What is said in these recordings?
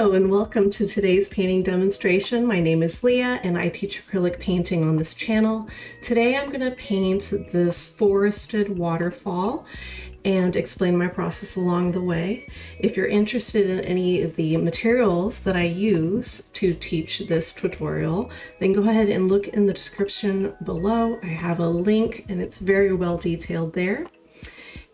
Hello and welcome to today's painting demonstration. My name is Leah and I teach acrylic painting on this channel. Today I'm going to paint this forested waterfall and explain my process along the way. If you're interested in any of the materials that I use to teach this tutorial, then go ahead and look in the description below. I have a link and it's very well detailed there.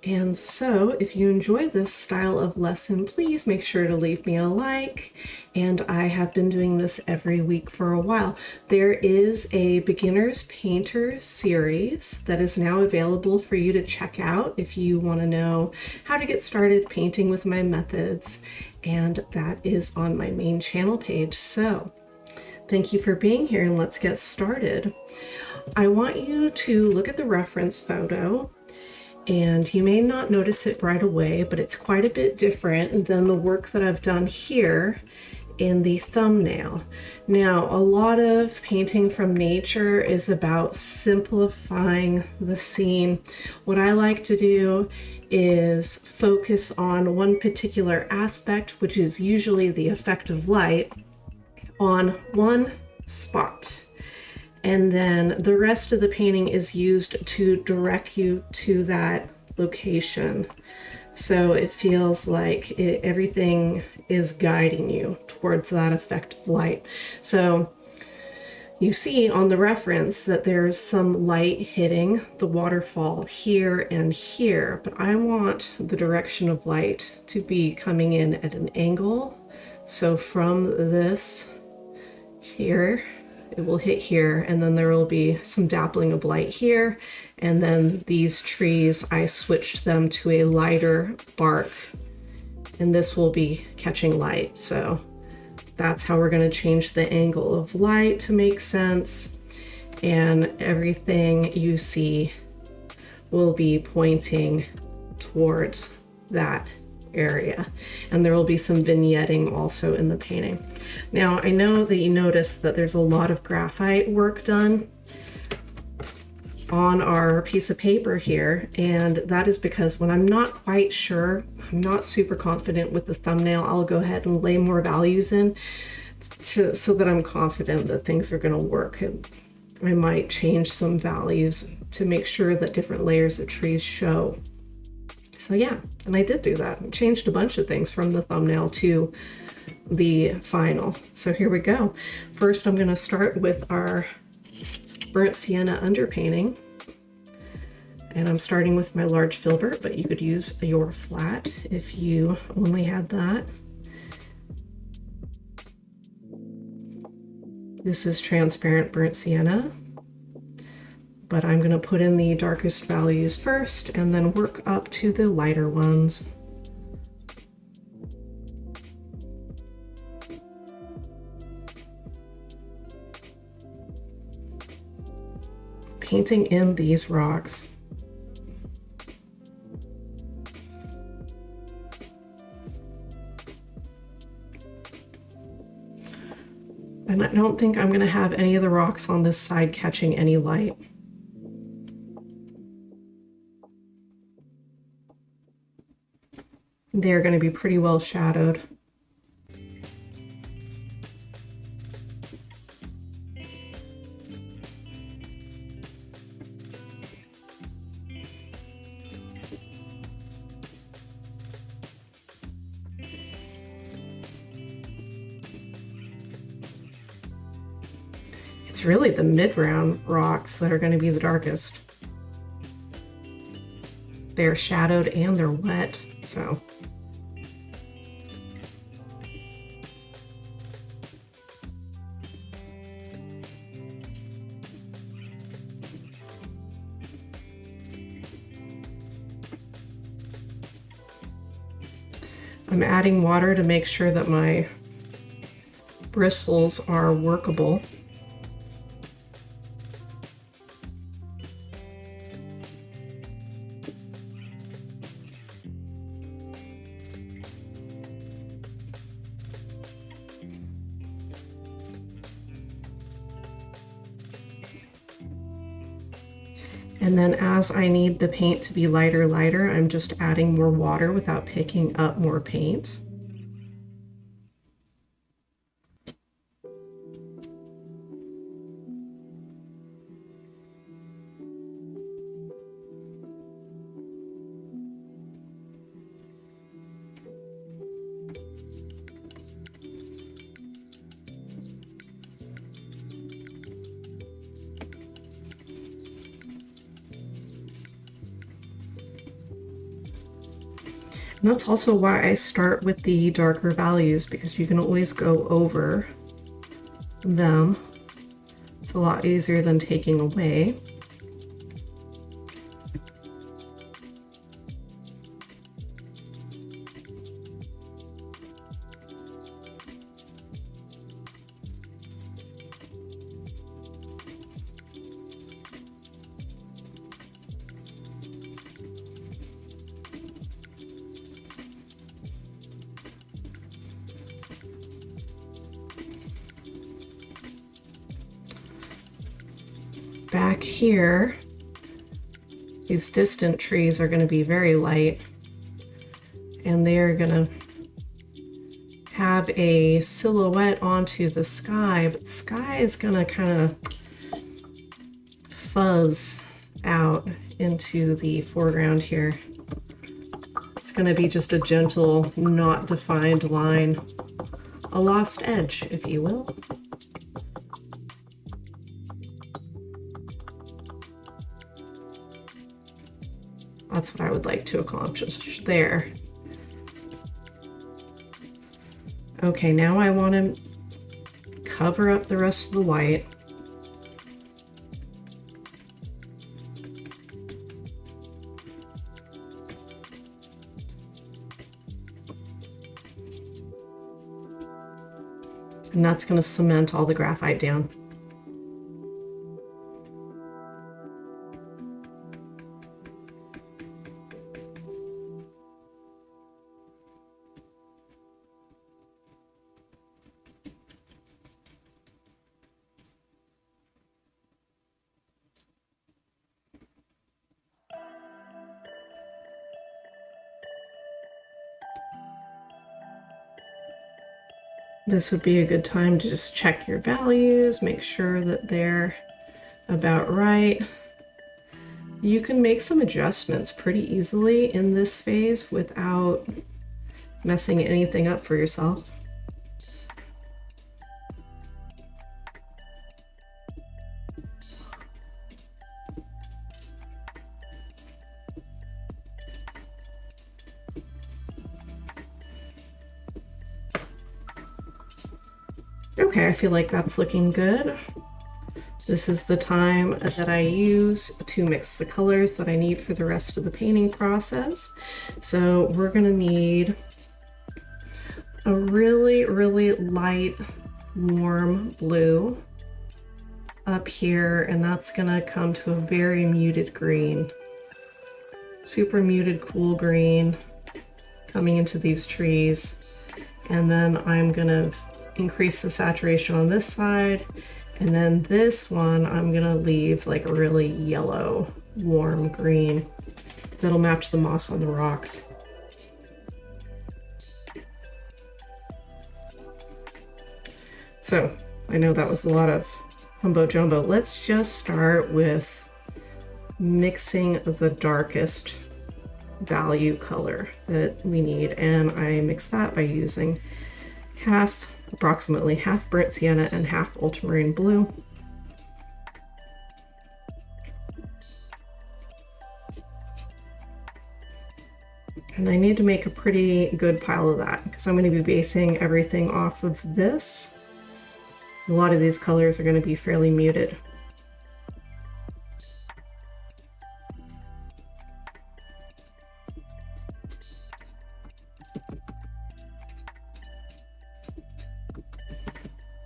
And so if you enjoy this style of lesson, please make sure to leave me a like. And I have been doing this every week for a while. There is a beginners painters series that is now available for you to check out if you want to know how to get started painting with my methods. And that is on my main channel page. So thank you for being here and let's get started. I want you to look at the reference photo. And you may not notice it right away, but it's quite a bit different than the work that I've done here in the thumbnail. Now, a lot of painting from nature is about simplifying the scene. What I like to do is focus on one particular aspect, which is usually the effect of light, on one spot. And then the rest of the painting is used to direct you to that location. So it feels like everything is guiding you towards that effect of light. So you see on the reference that there's some light hitting the waterfall here and here, but I want the direction of light to be coming in at an angle. So from this here, it will hit here, and then there will be some dappling of light here, and then these trees, I switched them to a lighter bark, and this will be catching light. So that's how we're going to change the angle of light to make sense, and everything you see will be pointing towards that area, and there will be some vignetting also in the painting. Now, I know that you noticed that there's a lot of graphite work done on our piece of paper here, and that is because when I'm not quite sure, I'm not super confident with the thumbnail, I'll go ahead and lay more values in so that I'm confident that things are going to work. And I might change some values to make sure that different layers of trees show. So yeah, and I did do that. I changed a bunch of things from the thumbnail to the final. So here we go. First, I'm going to start with our burnt sienna underpainting. And I'm starting with my large filbert, but you could use your flat if you only had that. This is transparent burnt sienna, but I'm going to put in the darkest values first and then work up to the lighter ones. Painting in these rocks. And I don't think I'm going to have any of the rocks on this side catching any light. They're going to be pretty well shadowed. It's really the mid-round rocks that are going to be the darkest. They're shadowed and they're wet, so. I'm adding water to make sure that my bristles are workable. And then as I need the paint to be lighter, I'm just adding more water without picking up more paint. And that's also why I start with the darker values, because you can always go over them. It's a lot easier than taking away. Back here, these distant trees are going to be very light, and they are going to have a silhouette onto the sky, but the sky is going to kind of fuzz out into the foreground here. It's going to be just a gentle, not defined line, a lost edge, if you will. That's what I would like to accomplish there. Okay, now I want to cover up the rest of the white. And that's going to cement all the graphite down. This would be a good time to just check your values, make sure that they're about right. You can make some adjustments pretty easily in this phase without messing anything up for yourself. Okay, I feel like that's looking good. This is the time that I use to mix the colors that I need for the rest of the painting process. So we're gonna need a really, really light, warm blue up here, and that's gonna come to a very muted green. Super muted, cool green coming into these trees. And then I'm gonna increase the saturation on this side, and then this one I'm gonna leave like a really yellow warm green that'll match the moss on the rocks. So I know that was a lot of mumbo jumbo. Let's just start with mixing the darkest value color that we need, and I mix that by using approximately half burnt sienna and half ultramarine blue. And I need to make a pretty good pile of that because I'm going to be basing everything off of this. A lot of these colors are going to be fairly muted.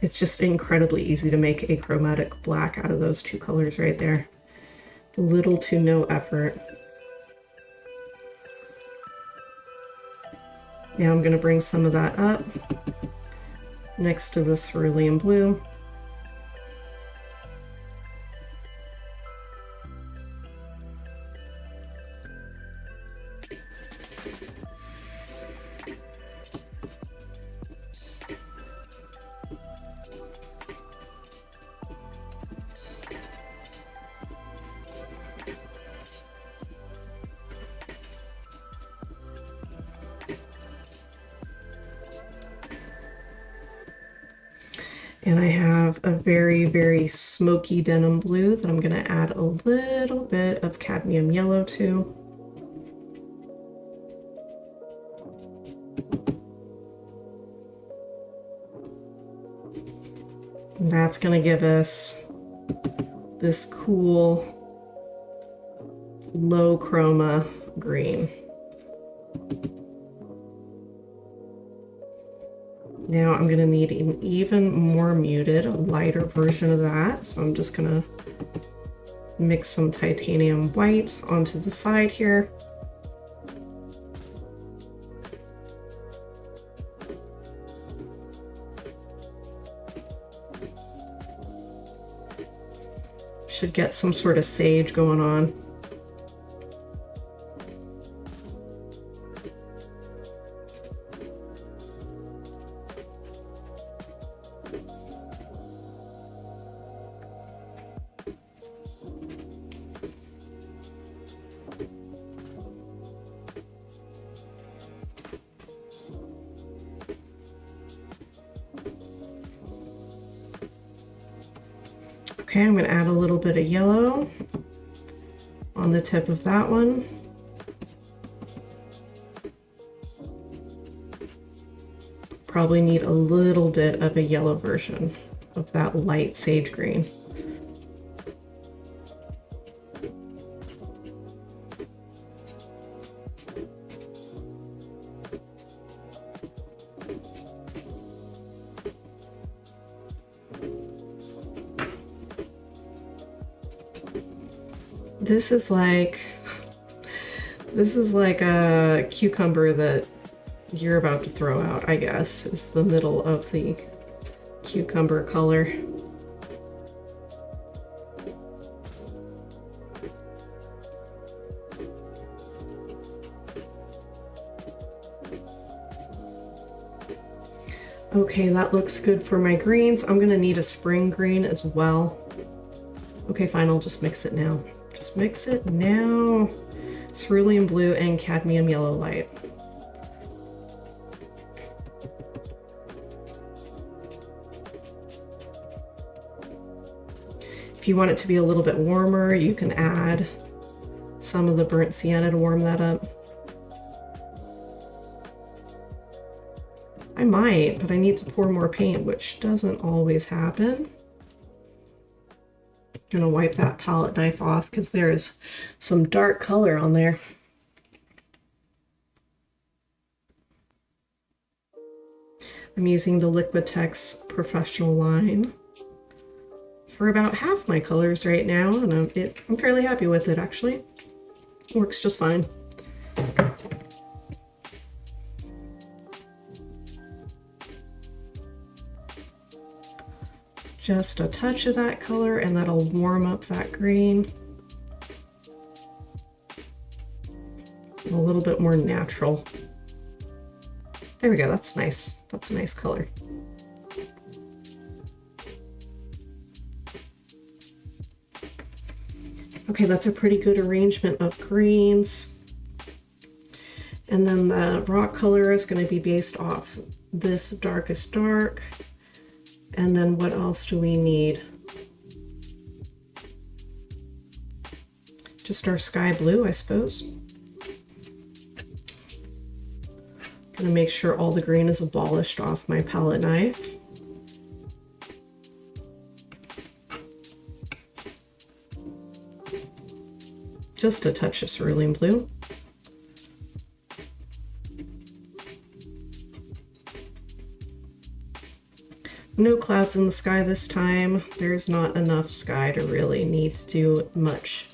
It's just incredibly easy to make a chromatic black out of those two colors right there. Little to no effort. Now I'm going to bring some of that up next to the cerulean blue. And I have a very, very smoky denim blue that I'm going to add a little bit of cadmium yellow to. And that's going to give us this cool low chroma green. Now I'm going to need an even more muted, a lighter version of that. So I'm just going to mix some titanium white onto the side here. Should get some sort of sage going on. Okay, I'm going to add a little bit of yellow on the tip of that one. Probably need a little bit of a yellow version of that light sage green. This is like a cucumber that you're about to throw out, I guess, is the middle of the cucumber color. Okay, that looks good for my greens. I'm gonna need a spring green as well. Okay, fine, I'll just mix it now. Just mix it now. Cerulean blue and cadmium yellow light. If you want it to be a little bit warmer, you can add some of the burnt sienna to warm that up. I might, but I need to pour more paint, which doesn't always happen. Gonna wipe that palette knife off because there is some dark color on there. I'm using the Liquitex Professional line for about half my colors right now, and I'm fairly happy with it actually. Works just fine. Just a touch of that color and that'll warm up that green. A little bit more natural. There we go, that's nice. That's a nice color. Okay, that's a pretty good arrangement of greens. And then the rock color is going to be based off this darkest dark. And then what else do we need? Just our sky blue, I suppose. Gonna make sure all the green is abolished off my palette knife. Just a touch of cerulean blue. No clouds in the sky this time. There's not enough sky to really need to do much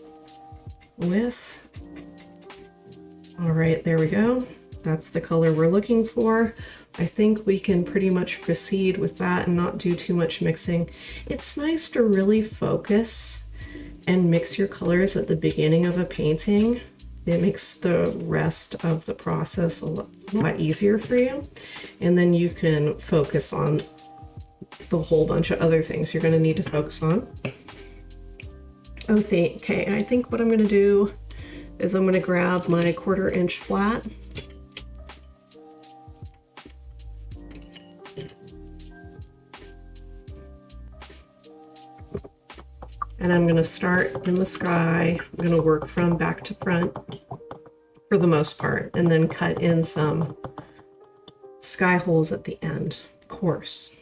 with. All right, there we go. That's the color we're looking for. I think we can pretty much proceed with that and not do too much mixing. It's nice to really focus and mix your colors at the beginning of a painting. It makes the rest of the process a lot easier for you. And then you can focus on the whole bunch of other things you're going to need to focus on. Okay, I think what I'm going to do is I'm going to grab my 1/4 inch flat. And I'm going to start in the sky. I'm going to work from back to front for the most part, and then cut in some sky holes at the end, of course.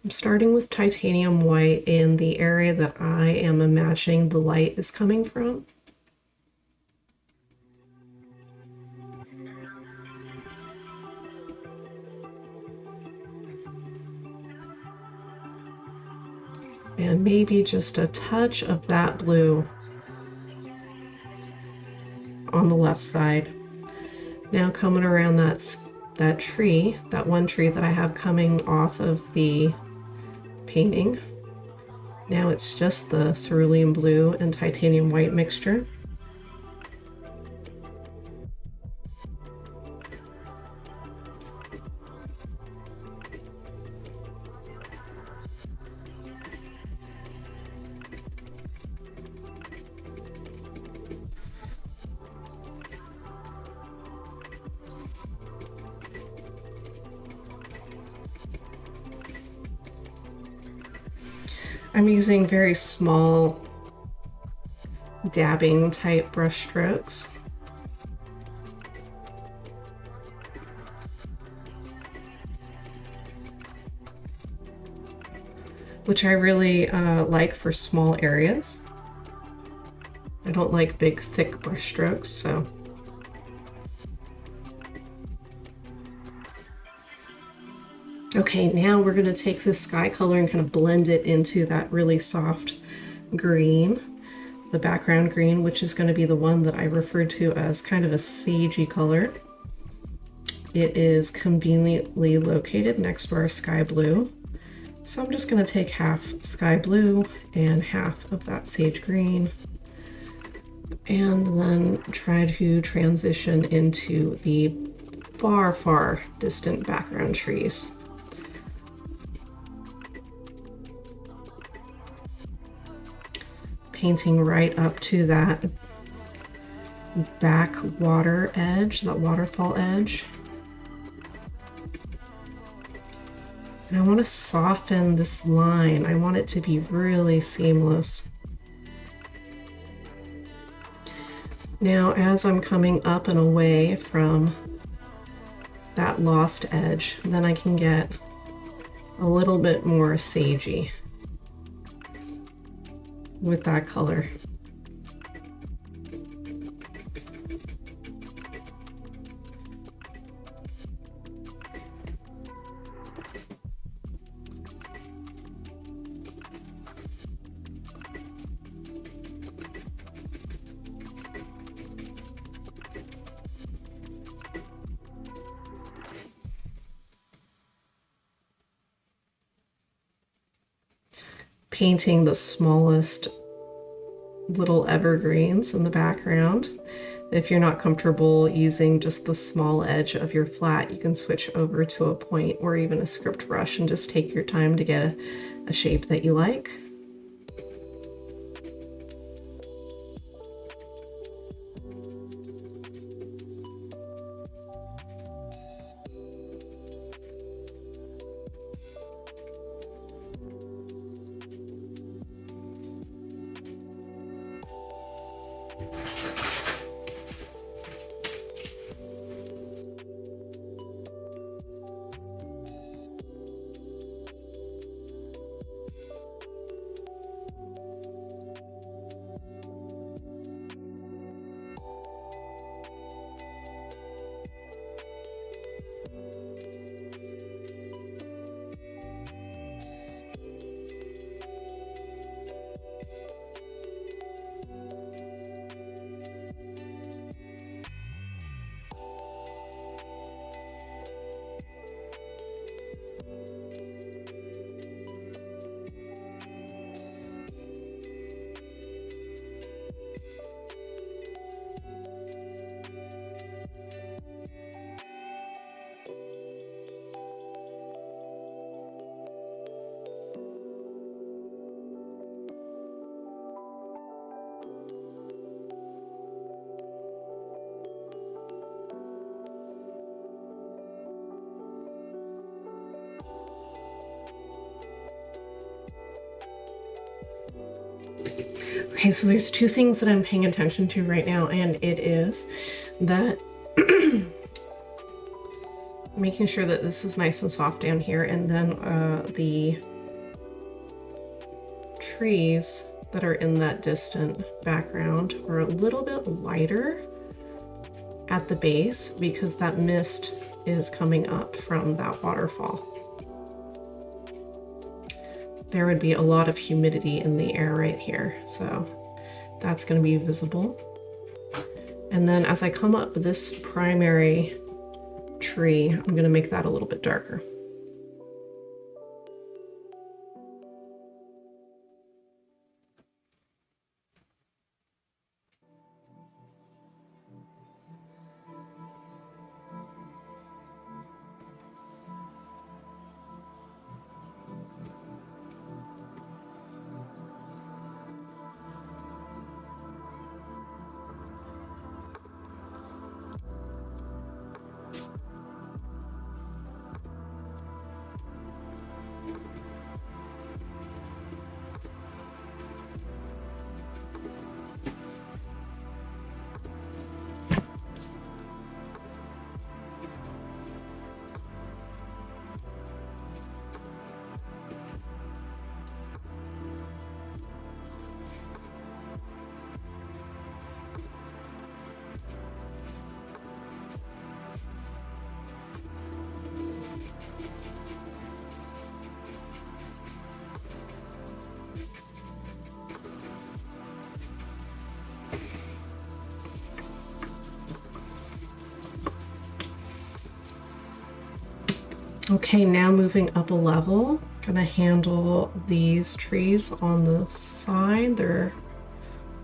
I'm starting with titanium white in the area that I am imagining the light is coming from. And maybe just a touch of that blue on the left side. Now coming around that tree, that one tree that I have coming off of the painting. Now it's just the cerulean blue and titanium white mixture. I'm using very small dabbing type brush strokes. Which I really like for small areas. I don't like big, thick brush strokes, so. Okay, now we're gonna take this sky color and kind of blend it into that really soft green, the background green, which is gonna be the one that I referred to as kind of a sagey color. It is conveniently located next to our sky blue. So I'm just gonna take half sky blue and half of that sage green, and then try to transition into the far, far distant background trees. Painting right up to that back water edge, that waterfall edge. And I want to soften this line. I want it to be really seamless. Now, as I'm coming up and away from that lost edge, then I can get a little bit more sagey with that color. Painting the smallest little evergreens in the background. If you're not comfortable using just the small edge of your flat, you can switch over to a point or even a script brush and just take your time to get a shape that you like. Okay, so there's two things that I'm paying attention to right now, and it is that making sure that this is nice and soft down here, and then the trees that are in that distant background are a little bit lighter at the base because that mist is coming up from that waterfall. There would be a lot of humidity in the air right here, so that's going to be visible. And then as I come up this primary tree, I'm going to make that a little bit darker. Okay, now moving up a level, gonna handle these trees on the side. They're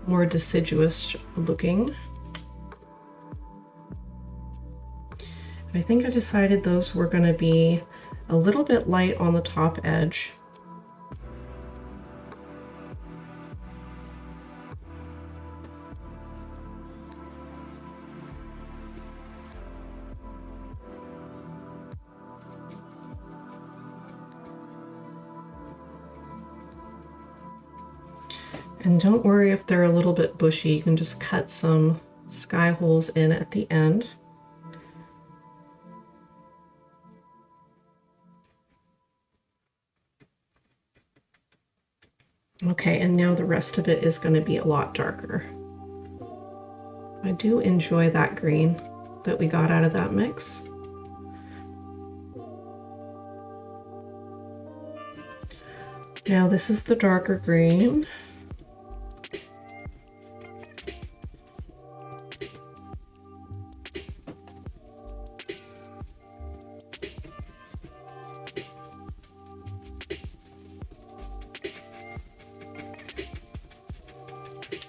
more deciduous looking. I think I decided those were gonna be a little bit light on the top edge. And don't worry if they're a little bit bushy, you can just cut some sky holes in at the end. Okay, and now the rest of it is going to be a lot darker. I do enjoy that green that we got out of that mix. Now this is the darker green.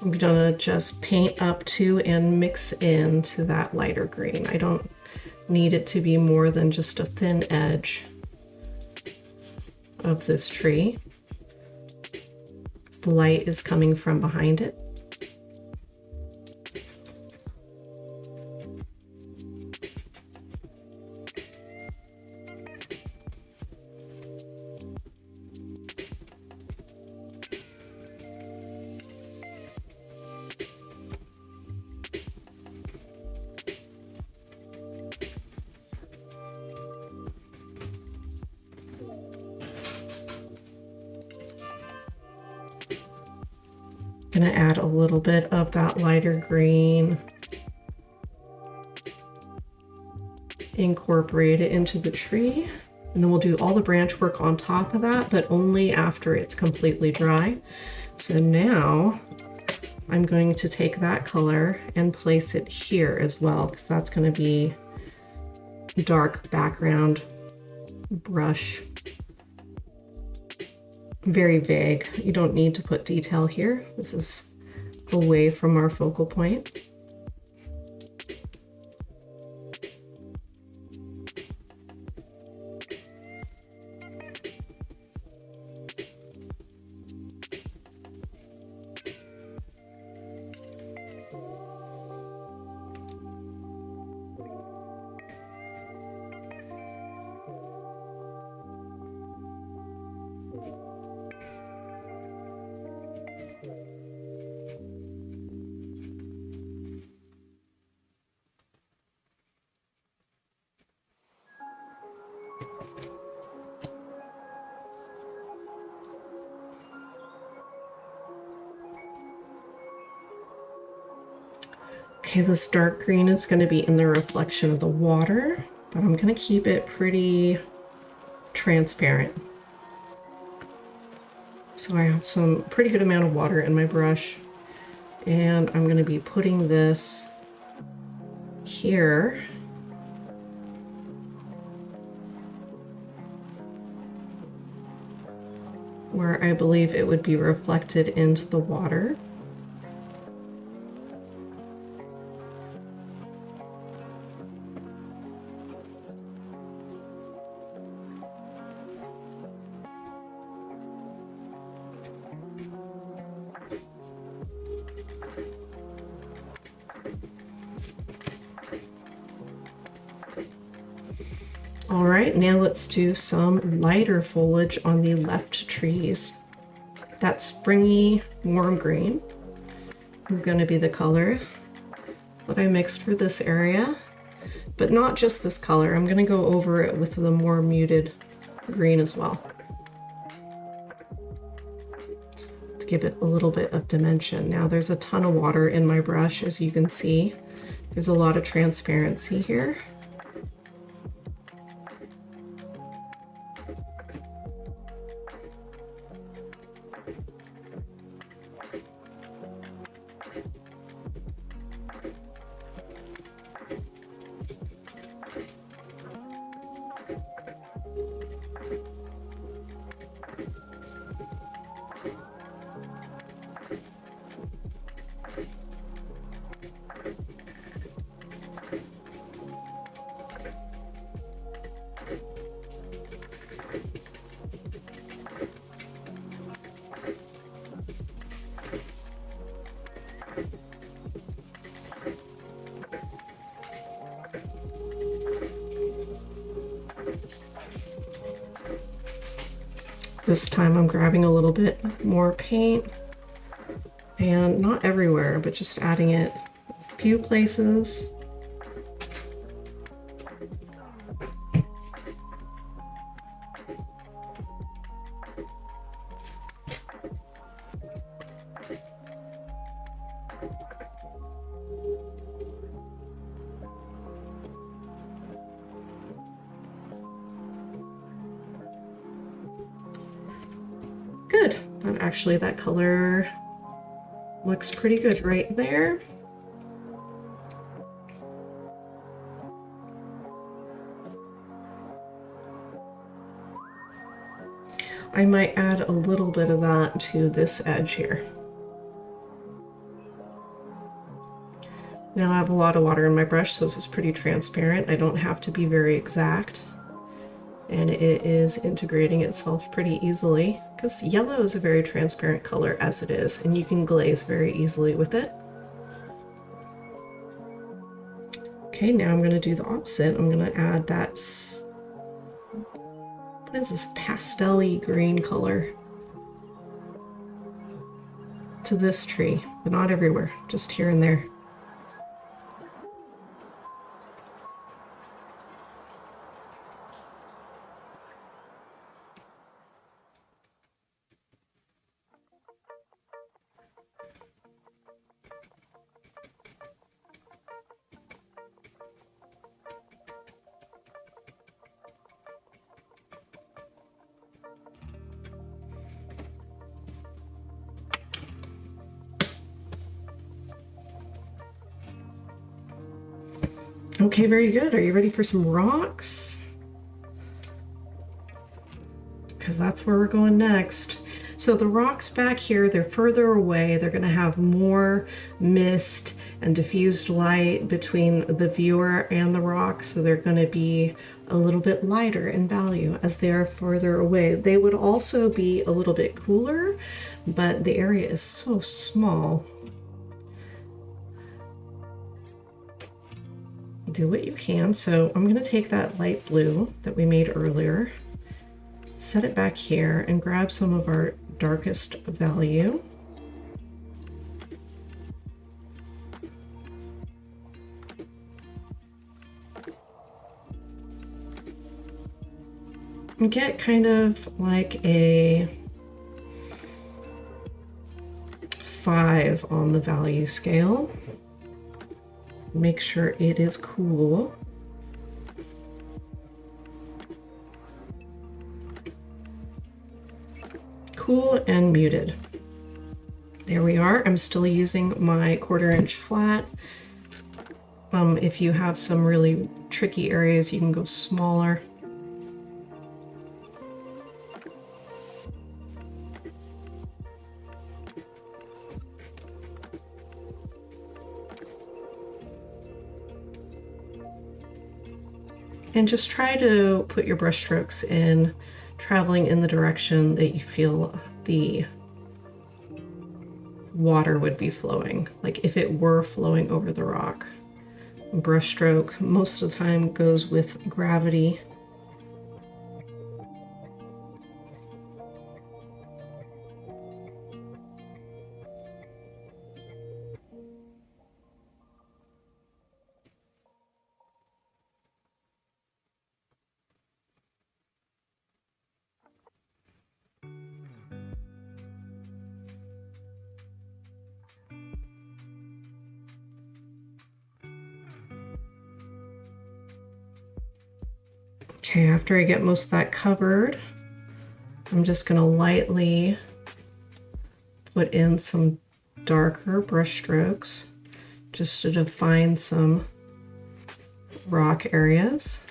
I'm gonna just paint up to and mix into that lighter green. I don't need it to be more than just a thin edge of this tree. The light is coming from behind it. Gonna add a little bit of that lighter green, incorporate it into the tree, and then we'll do all the branch work on top of that, but only after it's completely dry. So now I'm going to take that color and place it here as well, because that's going to be dark background brush. Very vague. You don't need to put detail here. This is away from our focal point. Okay, this dark green is going to be in the reflection of the water, but I'm going to keep it pretty transparent. So I have some pretty good amount of water in my brush, and I'm going to be putting this here. Where I believe it would be reflected into the water. All right, now let's do some lighter foliage on the left trees. That springy warm green is going to be the color that I mixed for this area, but not just this color. I'm going to go over it with the more muted green as well to give it a little bit of dimension. Now there's a ton of water in my brush, as you can see. There's a lot of transparency here. This time I'm grabbing a little bit more paint, and not everywhere, but just adding it a few places. Good. And actually that color looks pretty good right there. I might add a little bit of that to this edge here. Now I have a lot of water in my brush, so this is pretty transparent. I don't have to be very exact. And it is integrating itself pretty easily, because yellow is a very transparent color as it is, and you can glaze very easily with it. Okay, now I'm going to do the opposite. I'm going to add that, what is this, pastel-y green color to this tree, but not everywhere, just here and there. Okay, very good. Are you ready for some rocks? Because that's where we're going next. So the rocks back here, they're further away. They're going to have more mist and diffused light between the viewer and the rock. So they're going to be a little bit lighter in value as they are further away. They would also be a little bit cooler, but the area is so small. Do what you can. So I'm going to take that light blue that we made earlier, set it back here, and grab some of our darkest value. and get kind of like a 5 on the value scale. Make sure it is cool. Cool and muted. There we are. I'm still using my 1/4 inch flat. If you have some really tricky areas, you can go smaller. And just try to put your brush strokes in, traveling in the direction that you feel the water would be flowing, like if it were flowing over the rock. Brush stroke most of the time goes with gravity. Okay, after I get most of that covered, I'm just going to lightly put in some darker brush strokes just to define some rock areas.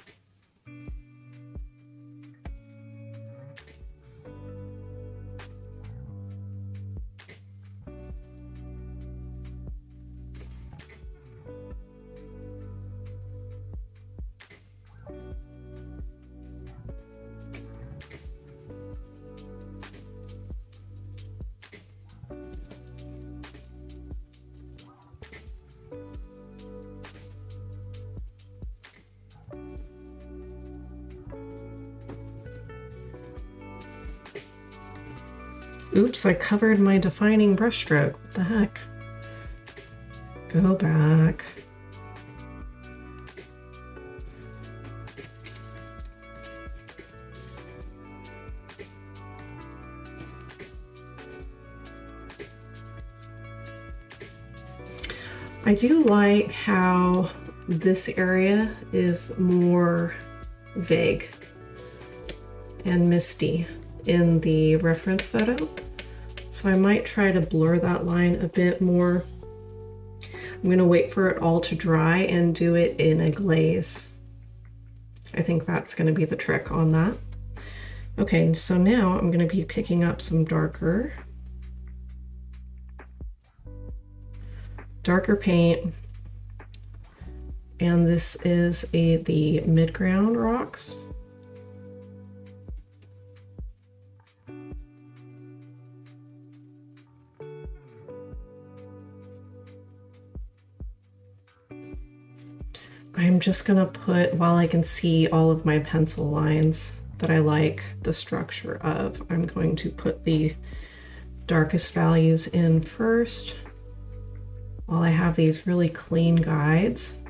Oops, I covered my defining brush stroke. What the heck? Go back. I do like how this area is more vague and misty in the reference photo. So I might try to blur that line a bit more. I'm going to wait for it all to dry and do it in a glaze. I think that's going to be the trick on that. Okay, so now I'm going to be picking up some darker paint, and this is the mid-ground rocks. I'm just gonna put, while I can see all of my pencil lines that I like the structure of, I'm going to put the darkest values in first while I have these really clean guides.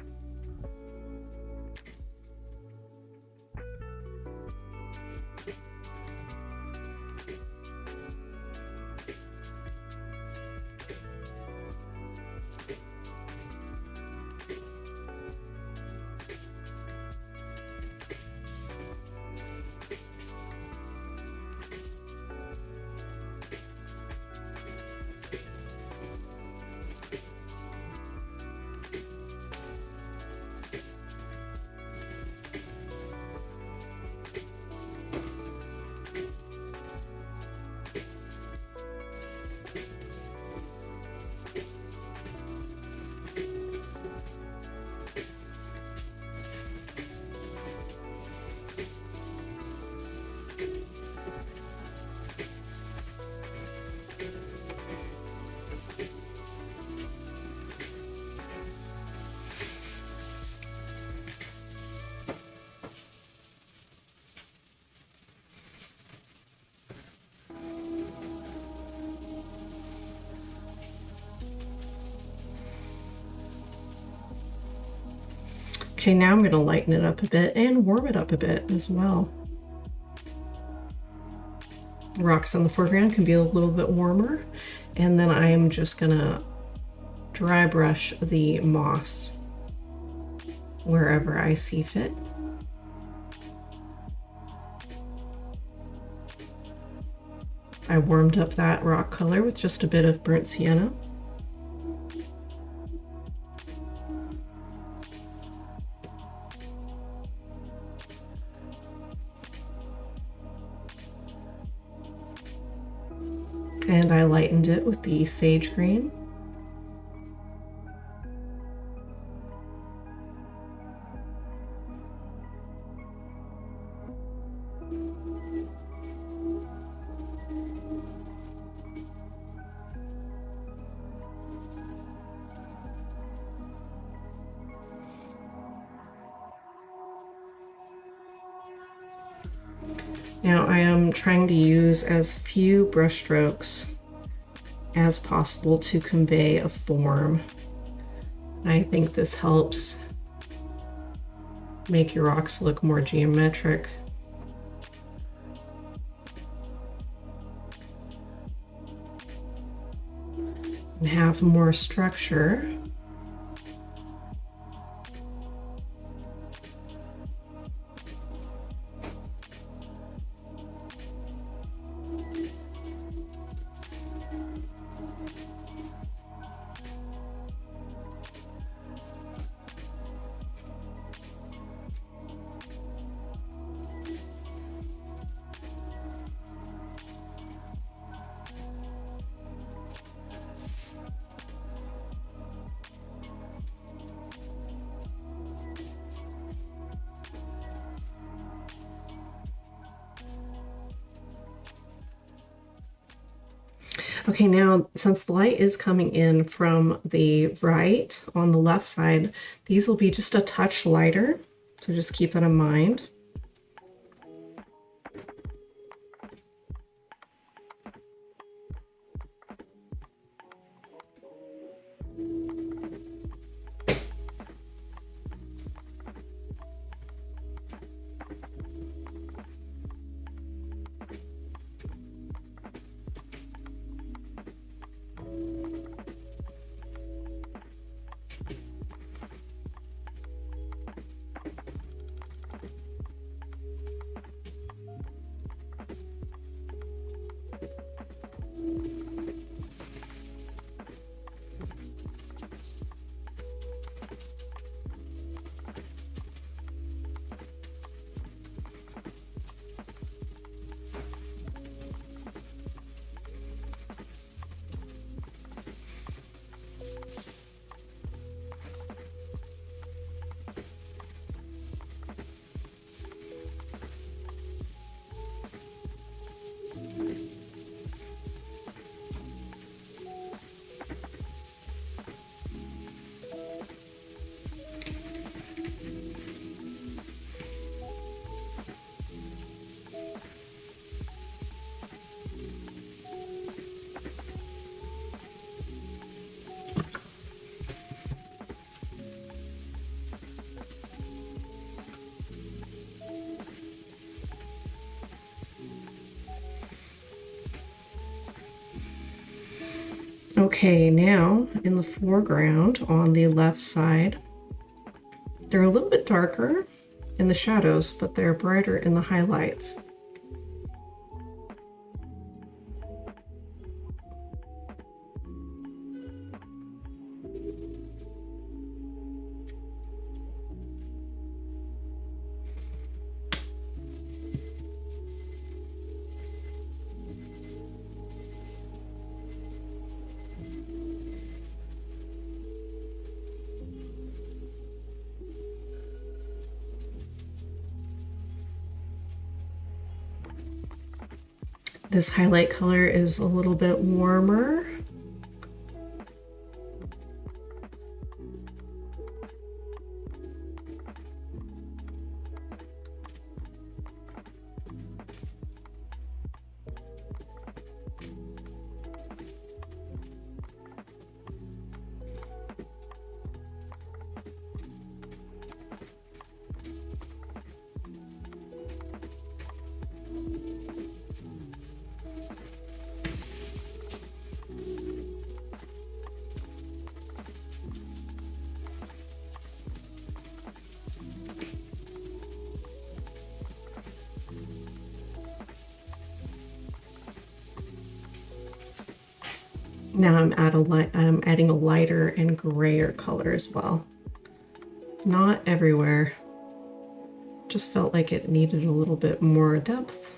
Okay, now I'm going to lighten it up a bit and warm it up a bit as well. rocks in the foreground can be a little bit warmer. And then I'm just gonna dry brush the moss wherever I see fit. I warmed up that rock color with just a bit of burnt sienna. And I lightened it with the sage green. Now I am trying to use as few brush strokes as possible to convey a form. I think this helps make your rocks look more geometric. And have more structure. Okay, now since the light is coming in from the right on the left side, these will be just a touch lighter, so just keep that in mind. Okay, now in the foreground on the left side, they're a little bit darker in the shadows, but they're brighter in the highlights. This highlight color is a little bit warmer. Now I'm adding a lighter and grayer color as well. Not everywhere. Just felt like it needed a little bit more depth.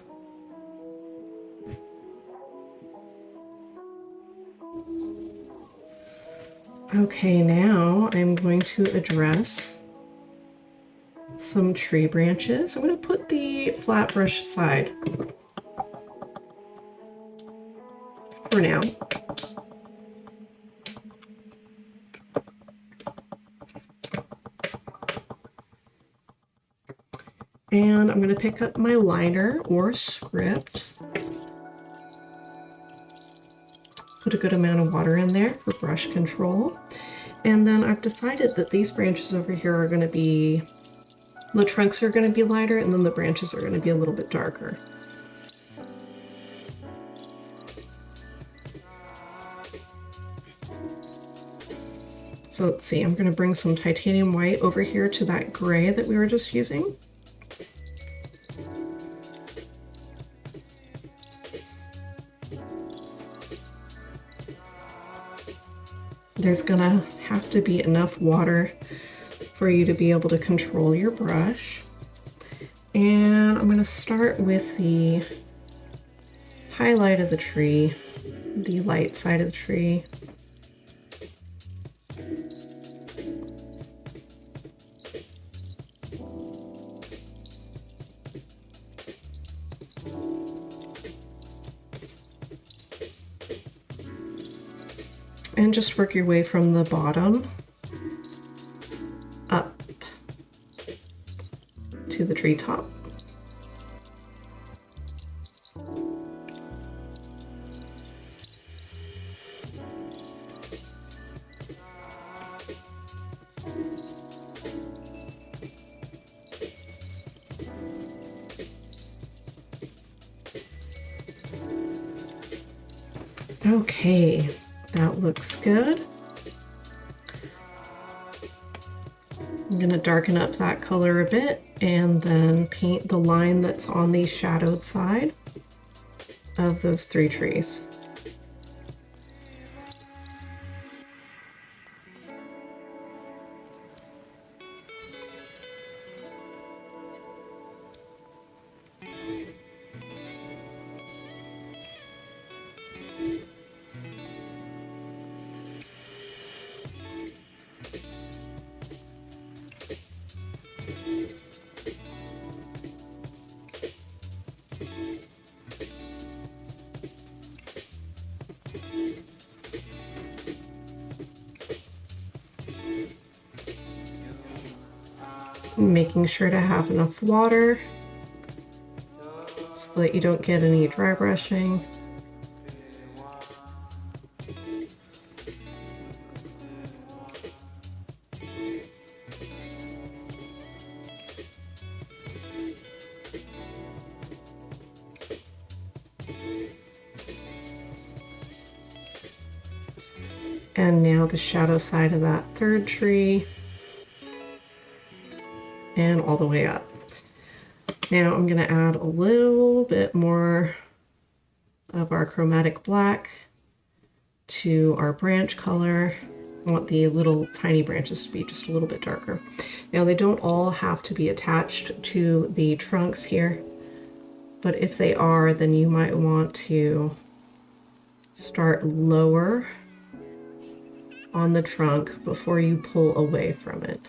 Okay, now I'm going to address some tree branches. I'm going to put the flat brush aside for now. And I'm going to pick up my liner or script. Put a good amount of water in there for brush control. And then I've decided that these branches over here are going to be, the trunks are going to be lighter, and then the branches are going to be a little bit darker. So let's see, I'm going to bring some titanium white over here to that gray that we were just using. There's gonna have to be enough water for you to be able to control your brush. And I'm gonna start with the highlight of the tree, the light side of the tree. And just work your way from the bottom up to the treetop. Okay. That looks good. I'm going to darken up that color a bit and then paint the line that's on the shadowed side of those three trees. Making sure to have enough water so that you don't get any dry brushing. And now the shadow side of that third tree. And all the way up. Now I'm going to add a little bit more of our chromatic black to our branch color. I want the little tiny branches to be just a little bit darker. Now they don't all have to be attached to the trunks here, but if they are, then you might want to start lower on the trunk before you pull away from it.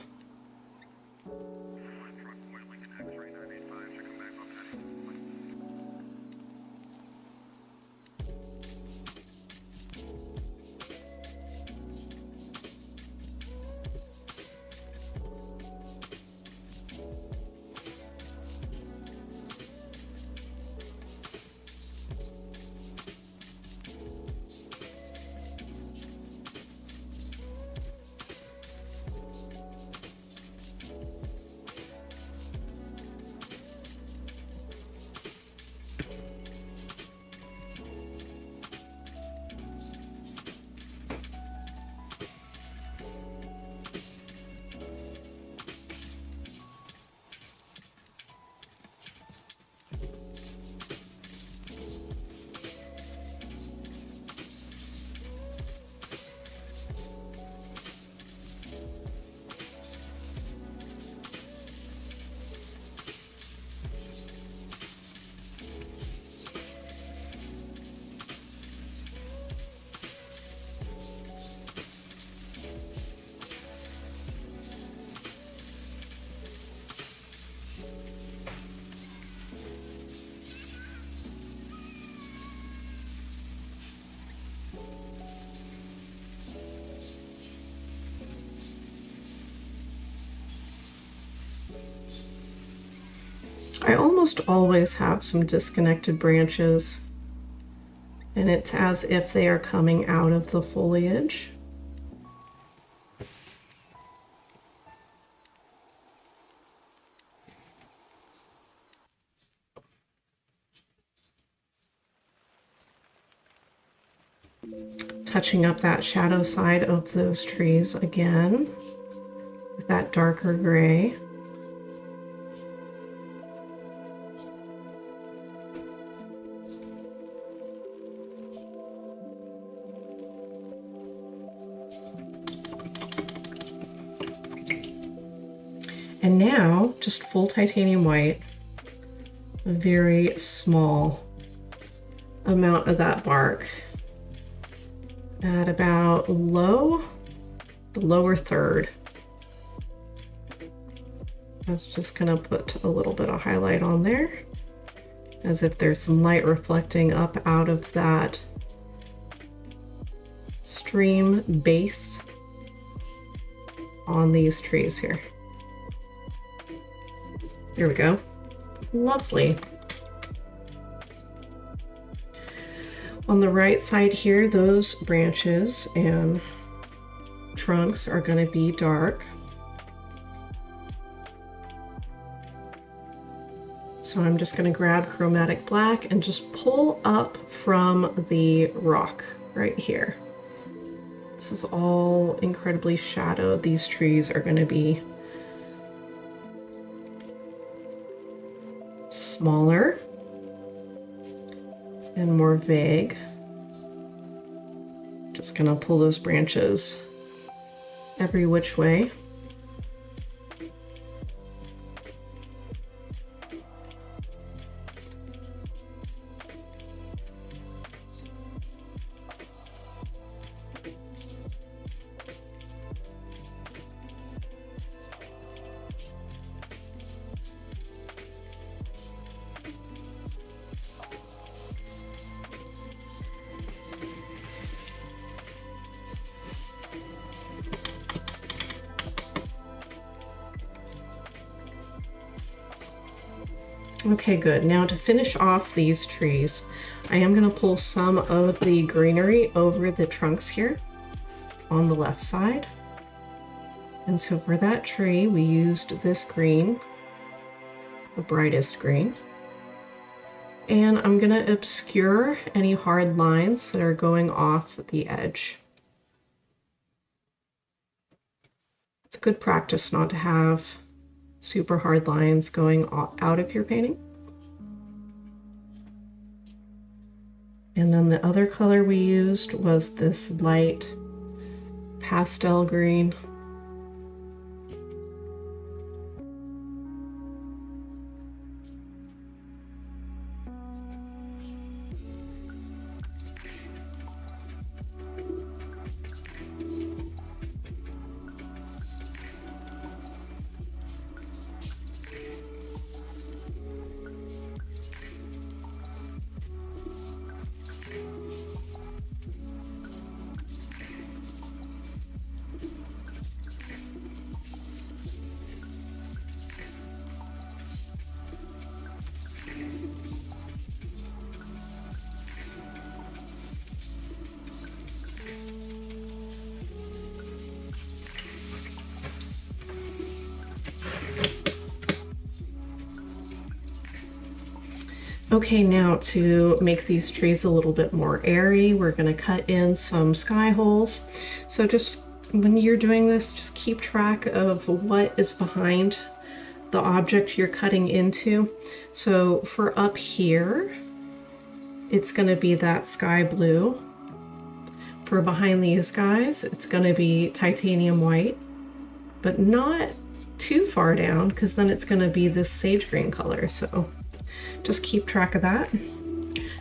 I almost always have some disconnected branches, and it's as if they are coming out of the foliage. Touching up that shadow side of those trees again with that darker gray. And now, just full titanium white, a very small amount of that bark at about the lower third. I was just gonna put a little bit of highlight on there, as if there's some light reflecting up out of that stream base on these trees here. There we go. Lovely. On the right side here, those branches and trunks are going to be dark. So I'm just going to grab chromatic black and just pull up from the rock right here. This is all incredibly shadowed. These trees are going to be smaller and more vague. Just gonna pull those branches every which way. Okay, good. Now to finish off these trees, I am going to pull some of the greenery over the trunks here on the left side. And so for that tree, we used this green, the brightest green. And I'm going to obscure any hard lines that are going off the edge. It's a good practice not to have super hard lines going out of your painting. And then the other color we used was this light pastel green. Okay, now to make these trees a little bit more airy, we're going to cut in some sky holes. So just when you're doing this, just keep track of what is behind the object you're cutting into. So for up here, it's going to be that sky blue. For behind these guys, it's going to be titanium white, but not too far down, because then it's going to be this sage green color. So just keep track of that.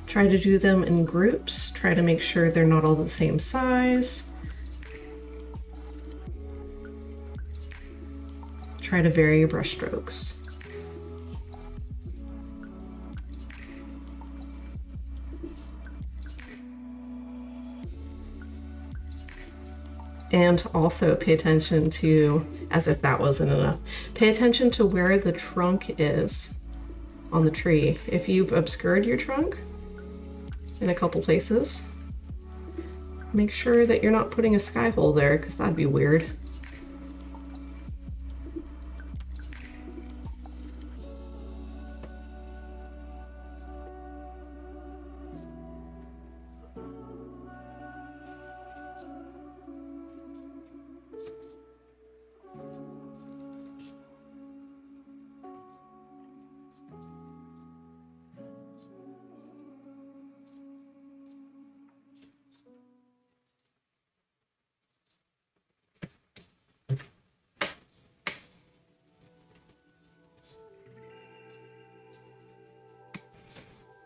Try to do them in groups. Try to make sure they're not all the same size. Try to vary your brush strokes. And also pay attention to, as if that wasn't enough, pay attention to where the trunk is. on the tree. If you've obscured your trunk in a couple places, make sure that you're not putting a sky hole there, because that'd be weird.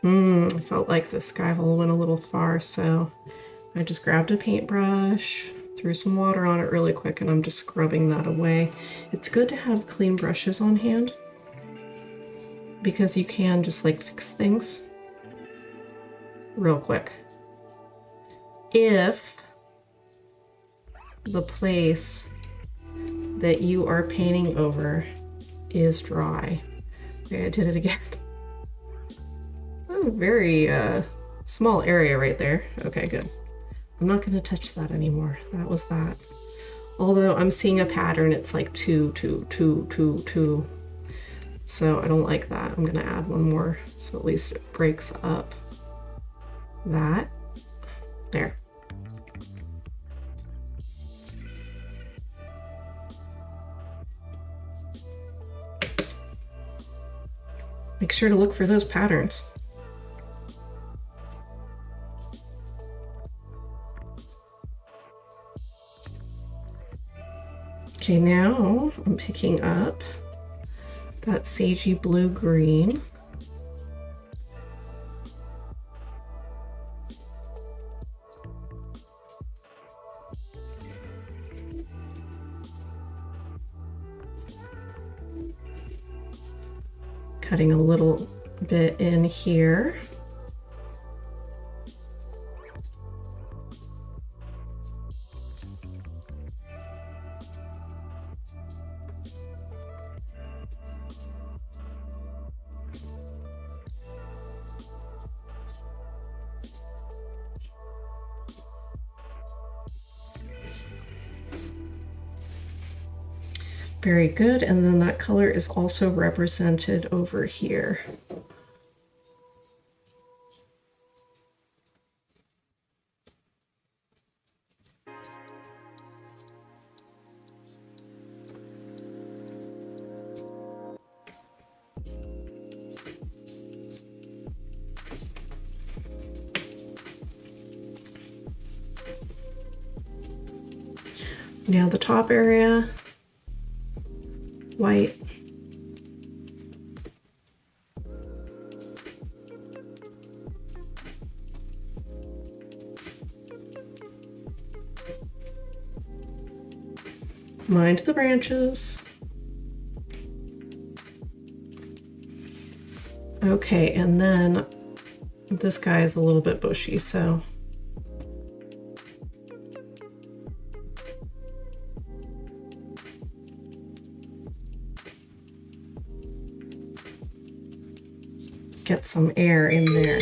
I felt like the sky hole went a little far, so I just grabbed a paintbrush, threw some water on it really quick, and I'm just scrubbing that away. It's good to have clean brushes on hand because you can just like fix things real quick. If the place that you are painting over is dry. Okay, I did it again. Oh, very small area right there. Okay, good. I'm not going to touch that anymore. That was that. Although I'm seeing a pattern, it's like 2, 2, 2, 2, 2. So I don't like that. I'm going to add one more so at least it breaks up that. There. Make sure to look for those patterns. Okay, now I'm picking up that sagey blue-green. Cutting a little bit in here. Very good, and then that color is also represented over here. Now the top area, white. Mind the branches. Okay, and then this guy is a little bit bushy, so get some air in there.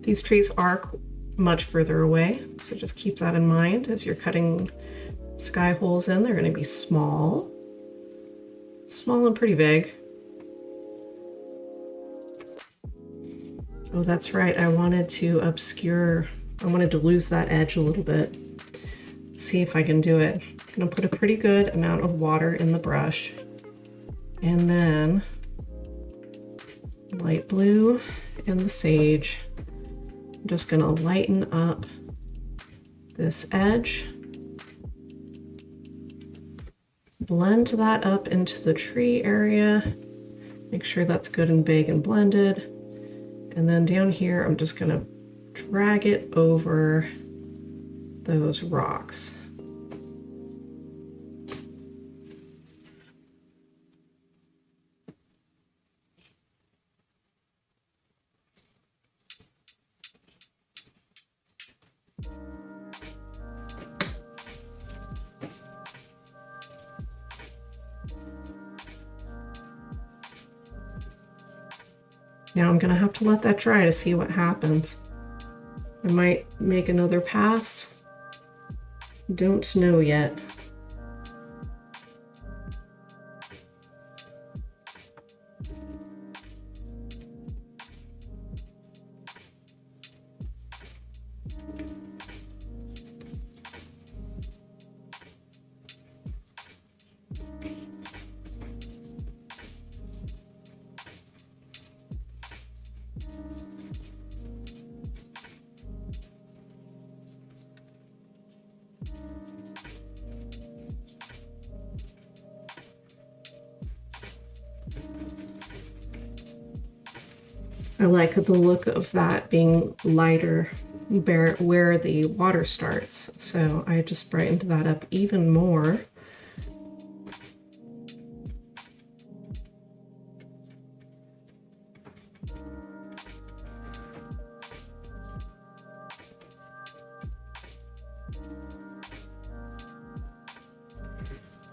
These trees are much further away, so just keep that in mind as you're cutting sky holes in. They're going to be small. Small and pretty big. Oh, that's right. I wanted to lose that edge a little bit. Let's see if I can do it. I'm going to put a pretty good amount of water in the brush. And then light blue and the sage. I'm just going to lighten up this edge. Blend that up into the tree area. Make sure that's good and big and blended. And then down here, I'm just going to drag it over those rocks. Now I'm gonna have to let that dry to see what happens. I might make another pass. Don't know yet. I like the look of that being lighter where the water starts. So I just brightened that up even more.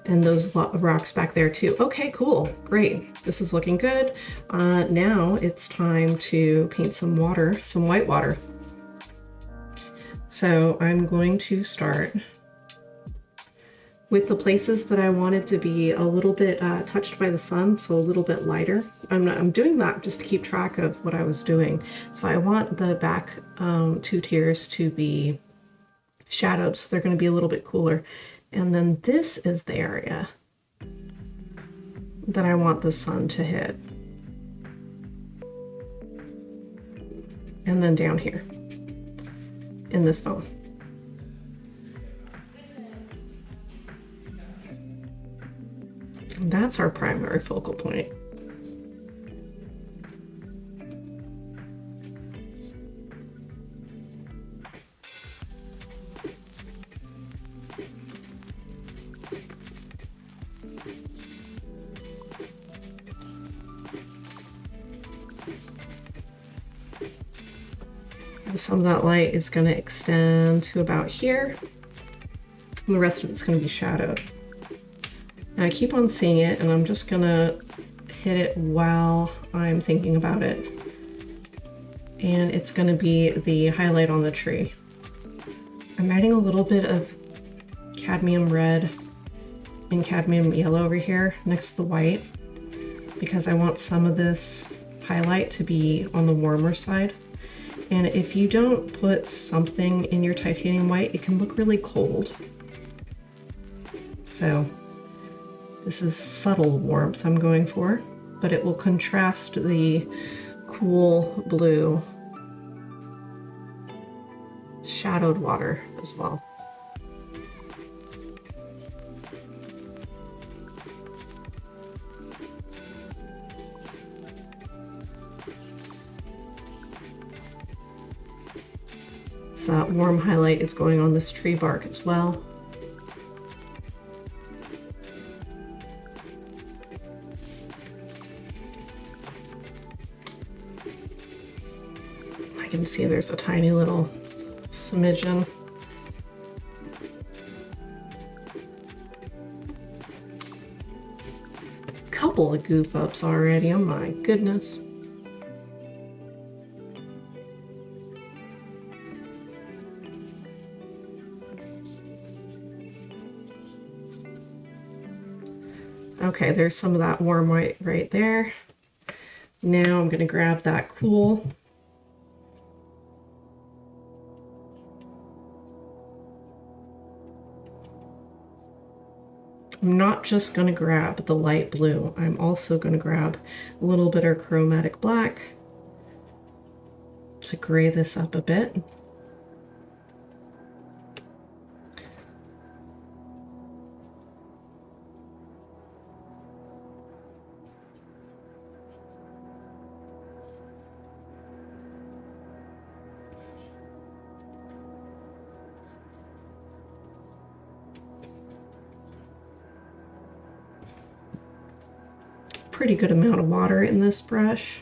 And those rocks back there too. Okay, cool, great. This is looking good. Now it's time to paint some water, some white water. So I'm going to start with the places that I wanted to be a little bit touched by the sun, so a little bit lighter. I'm doing that just to keep track of what I was doing. So I want the back 2 tiers to be shadowed, so they're going to be a little bit cooler. And then this is the area that I want the sun to hit. And then down here in this phone. And that's our primary focal point. Some of that light is going to extend to about here, and the rest of it's going to be shadowed. Now I keep on seeing it, and I'm just going to hit it while I'm thinking about it. And it's going to be the highlight on the tree. I'm adding a little bit of cadmium red and cadmium yellow over here next to the white, because I want some of this highlight to be on the warmer side. And if you don't put something in your titanium white, it can look really cold. So this is subtle warmth I'm going for, but it will contrast the cool blue shadowed water as well. So that warm highlight is going on this tree bark as well. I can see there's a tiny little smidgen. Couple of goof ups already, oh my goodness. Okay, there's some of that warm white right there. Now I'm going to grab that cool. I'm not just going to grab the light blue. I'm also going to grab a little bit of chromatic black to gray this up a bit. Pretty good amount of water in this brush.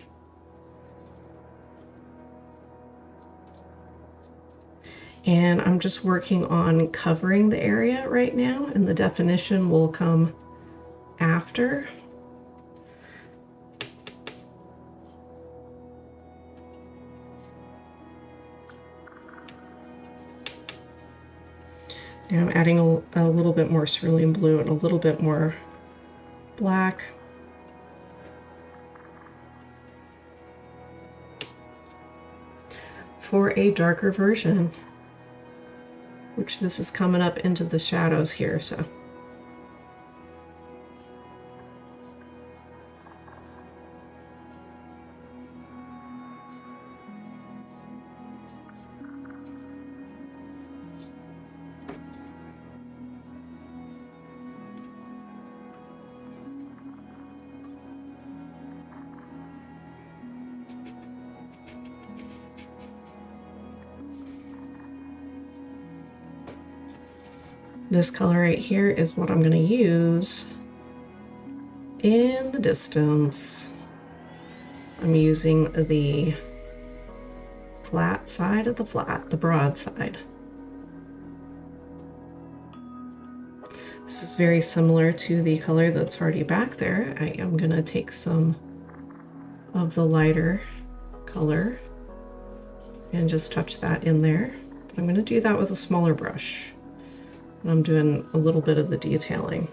And I'm just working on covering the area right now, and the definition will come after. And I'm adding a little bit more cerulean blue and a little bit more black. For a darker version, which this is coming up into the shadows here, so. This color right here is what I'm going to use in the distance. I'm using the flat side of the broad side. This is very similar to the color that's already back there. I am going to take some of the lighter color and just touch that in there. I'm going to do that with a smaller brush. And I'm doing a little bit of the detailing.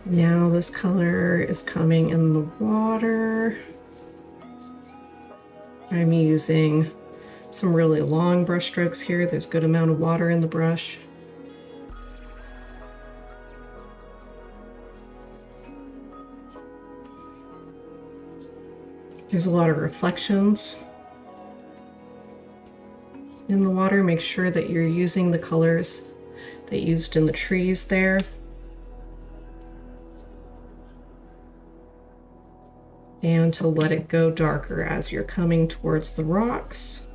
Now this color is coming in the water. I'm using some really long brush strokes here. There's a good amount of water in the brush. There's a lot of reflections in the water. Make sure that you're using the colors that you used in the trees there. And to let it go darker as you're coming towards the rocks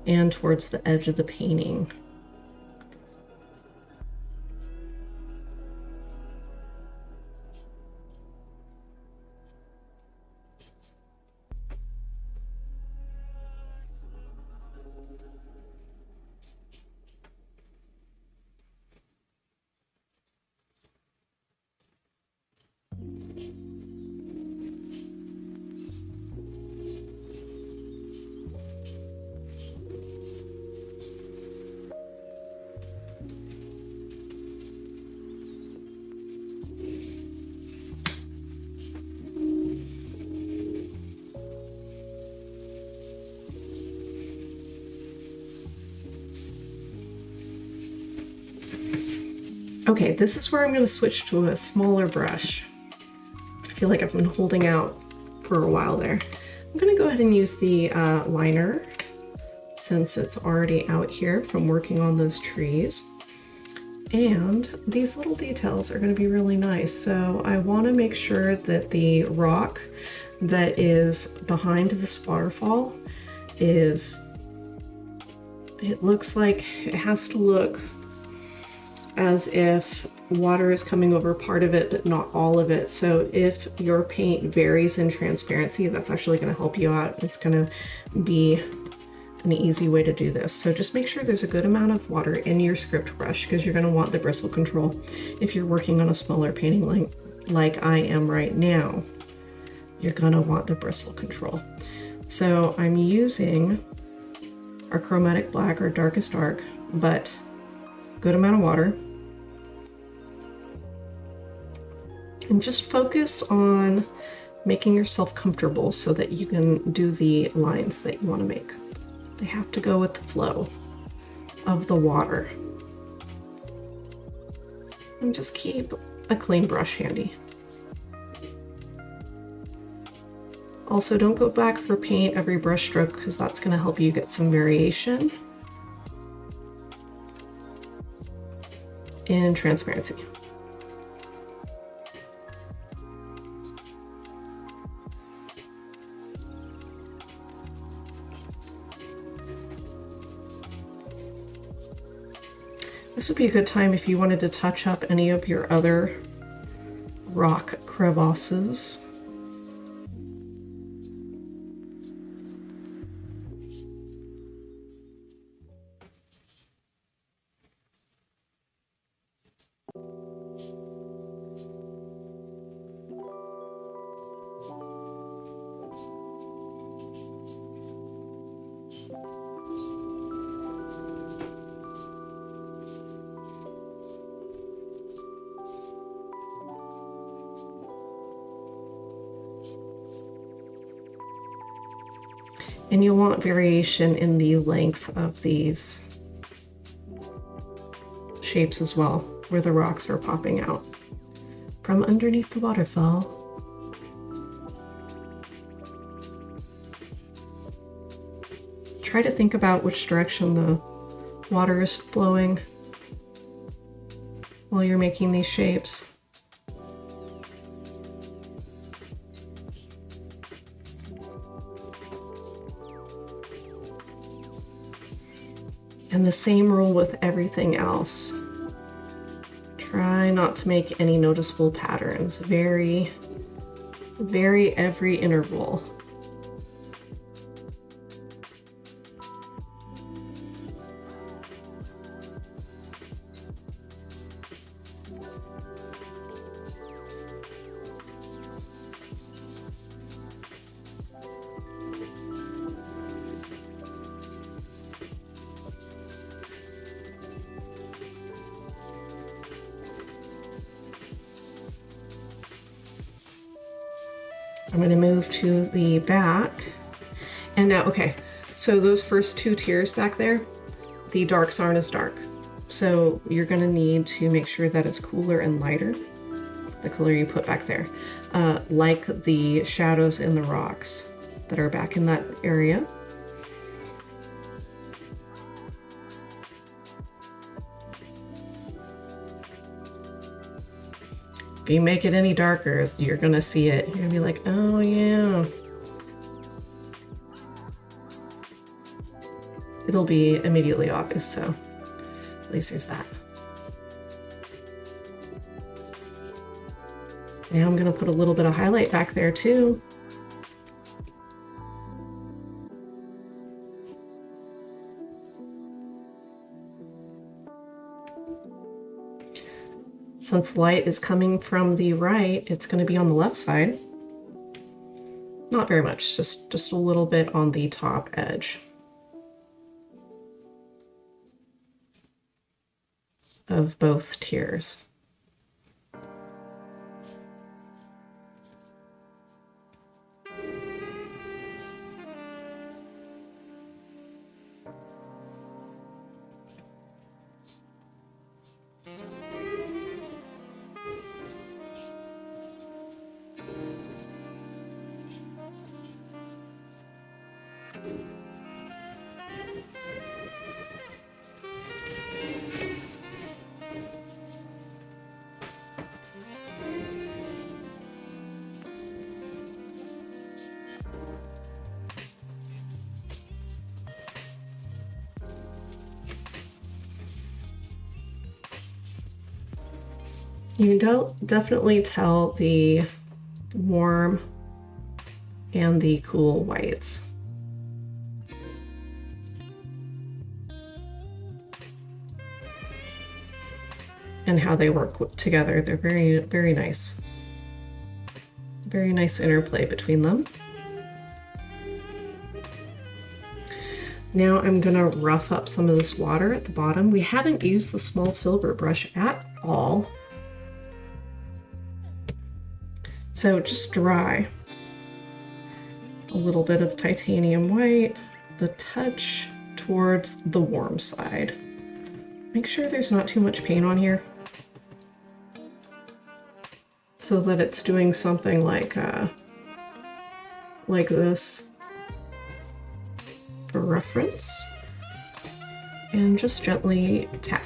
and towards the edge of the painting. Okay, this is where I'm going to switch to a smaller brush. I feel like I've been holding out for a while there. I'm going to go ahead and use the liner since it's already out here from working on those trees. And these little details are going to be really nice. So I want to make sure that the rock that is behind this waterfall is, it looks like it has to look as if water is coming over part of it, but not all of it. So if your paint varies in transparency, that's actually going to help you out. It's going to be an easy way to do this. So just make sure there's a good amount of water in your script brush because you're going to want the bristle control. If you're working on a smaller painting like I am right now, you're going to want the bristle control. So I'm using our chromatic black, our darkest dark, but good amount of water. And just focus on making yourself comfortable so that you can do the lines that you want to make. They have to go with the flow of the water. And just keep a clean brush handy. Also, don't go back for paint every brush stroke because that's going to help you get some variation in transparency. This would be a good time if you wanted to touch up any of your other rock crevasses. And you'll want variation in the length of these shapes as well, where the rocks are popping out from underneath the waterfall. Try to think about which direction the water is flowing while you're making these shapes. And the same rule with everything else. Try not to make any noticeable patterns. Vary every interval. I'm going to move to the back. And now, okay, so those first two tiers back there, the darks aren't as dark. So you're going to need to make sure that it's cooler and lighter, the color you put back there, like the shadows in the rocks that are back in that area. If you make it any darker, you're gonna see it. You're gonna be like, oh yeah. It'll be immediately obvious, so at least there's that. Now I'm gonna put a little bit of highlight back there too. Since light is coming from the right, it's going to be on the left side. Not very much, just a little bit on the top edge of both tiers. You can definitely tell the warm and the cool whites. And how they work together. They're very, very nice. Very nice interplay between them. Now I'm gonna rough up some of this water at the bottom. We haven't used the small filbert brush at all. So just dry a little bit of titanium white, the touch towards the warm side. Make sure there's not too much paint on here so that it's doing something like this for reference. And just gently tap.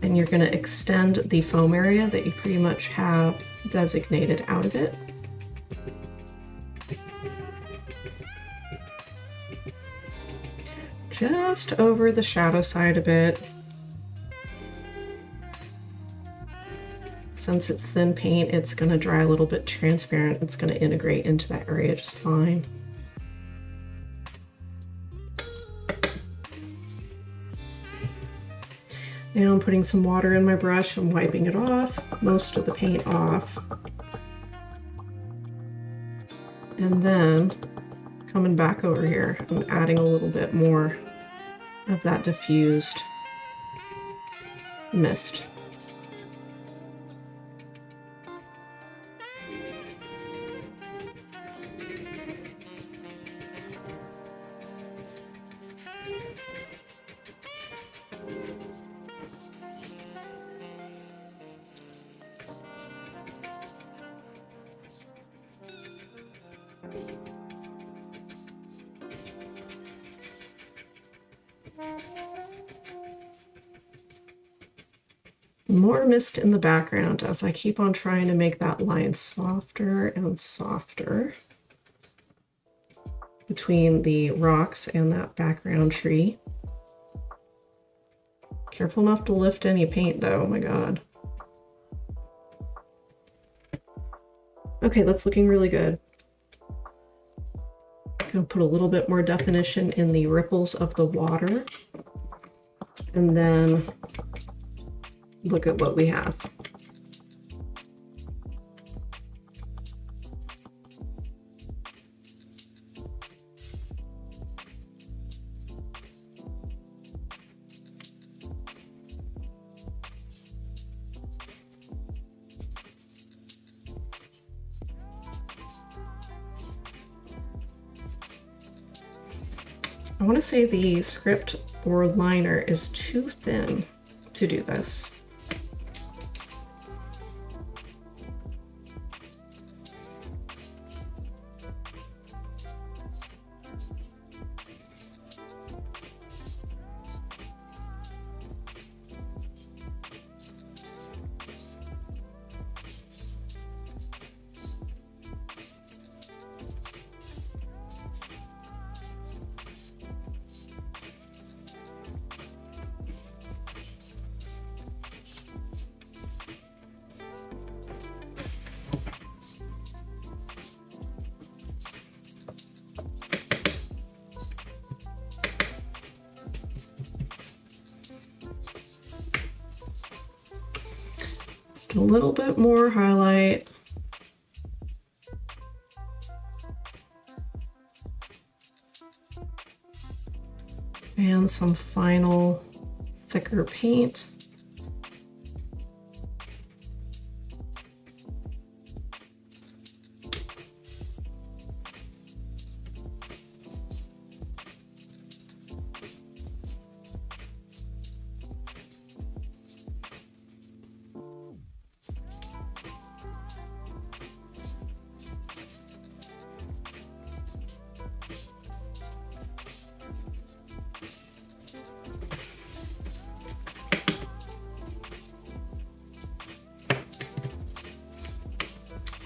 And you're going to extend the foam area that you pretty much have designated out of it. Just over the shadow side a bit, since it's thin paint, it's going to dry a little bit transparent. It's going to integrate into that area just fine. Now I'm putting some water in my brush and wiping it off, most of the paint off. And then coming back over here and adding a little bit more of that diffused mist. More mist in the background as I keep on trying to make that line softer and softer between the rocks and that background tree. Careful not to lift any paint though, oh my god. Okay, that's looking really good. I'm gonna put a little bit more definition in the ripples of the water, and then look at what we have. I want to say the script or liner is too thin to do this. A little bit more highlight. And some final thicker paint.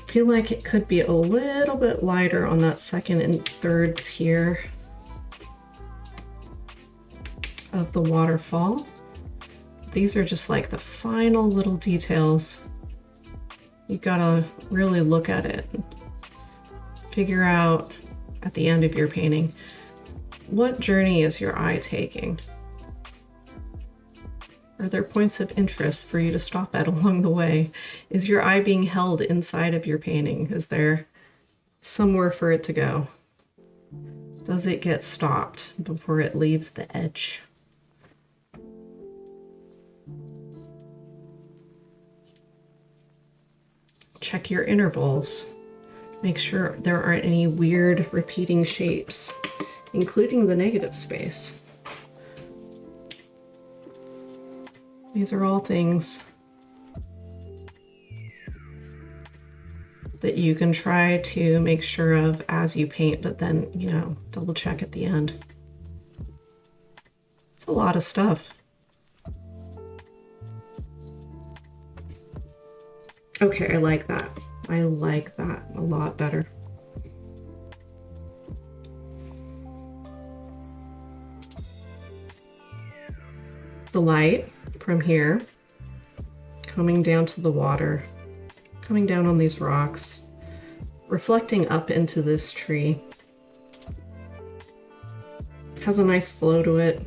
I feel like it could be a little bit lighter on that second and third tier of the waterfall. These are just like the final little details. You gotta really look at it and figure out at the end of your painting, what journey is your eye taking? Are there points of interest for you to stop at along the way? Is your eye being held inside of your painting? Is there somewhere for it to go? Does it get stopped before it leaves the edge? Check your intervals. Make sure there aren't any weird repeating shapes, including the negative space. These are all things that you can try to make sure of as you paint, but then, you know, double check at the end. It's a lot of stuff. Okay, I like that. I like that a lot better. The light from here coming down to the water coming down on these rocks, reflecting up into this tree. Has a nice flow to it.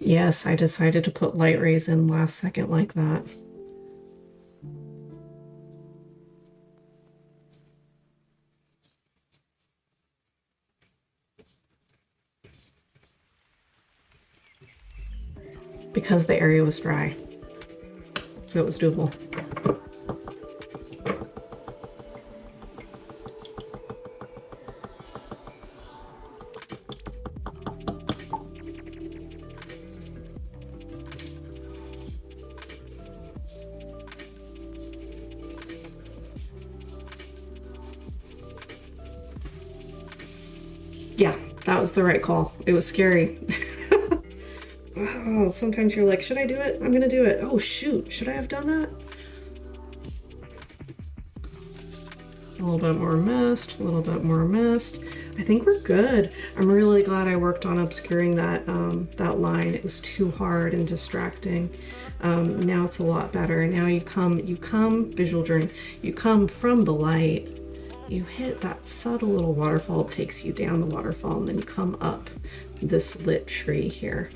Yes, I decided to put light rays in last second like that. Because the area was dry, so it was doable. Yeah, that was the right call. It was scary. Oh, sometimes you're like, should I do it? I'm gonna do it. Oh shoot, should I have done that? A little bit more mist, a little bit more mist. I think we're good. I'm really glad I worked on obscuring that that line. It was too hard and distracting. Now it's a lot better. Now you come visual journey. You come from the light. You hit that subtle little waterfall, it takes you down the waterfall, and then you come up this lit tree here.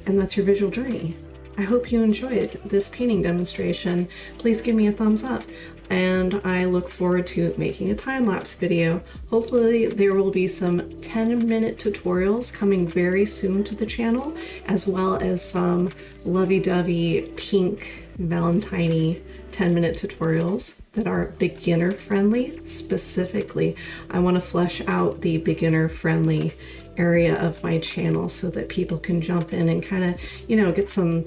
And that's your visual journey. I hope you enjoyed this painting demonstration. Please give me a thumbs up, and I look forward to making a time-lapse video. Hopefully there will be some 10-minute tutorials coming very soon to the channel, as well as some lovey-dovey pink Valentine-y 10-minute tutorials that are beginner friendly. Specifically, I want to flesh out the beginner friendly area of my channel so that people can jump in and kind of, you know, get some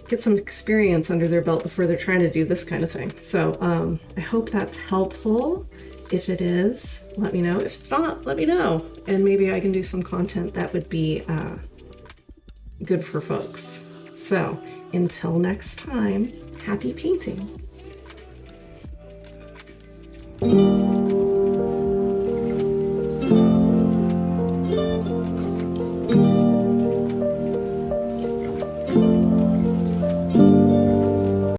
experience under their belt before they're trying to do this kind of thing. So I hope that's helpful. If it is, let me know. If it's not, let me know, and maybe I can do some content that would be good for folks. So until next time, happy painting.